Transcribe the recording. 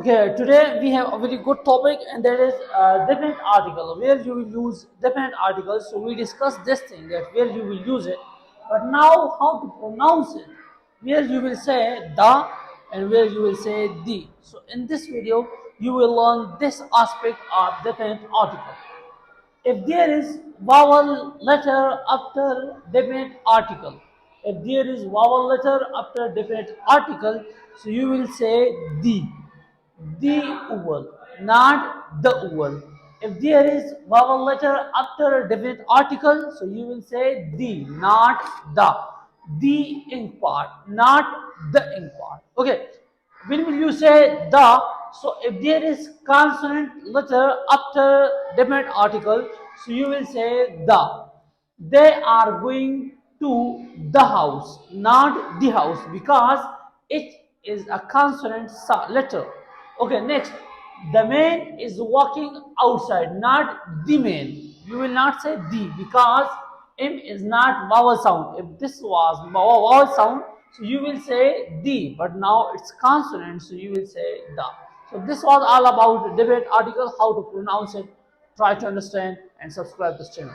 Okay, today we have a very good topic, and that is definite article, where you will use definite articles. So we discussed this thing, that where you will use it, but now how to pronounce it, where you will say the and where you will say the. So in this video you will learn this aspect of definite article. If there is vowel letter after definite article, if there is vowel letter after definite article, so you will say the vowel, not the vowel. If there is vowel letter after a definite article, so you will say the, not the. The ink part, not the ink part. Okay. When will you say the? So if there is consonant letter after definite article, so you will say the. They are going to the house, not the house, because it is a consonant letter. Okay, next. The man is walking outside, not the man. You will not say the, because M is not vowel sound. If this was vowel sound, so you will say the, but now it's consonant, so you will say the. So this was all about the debate article, how to pronounce it. Try to understand and subscribe this channel.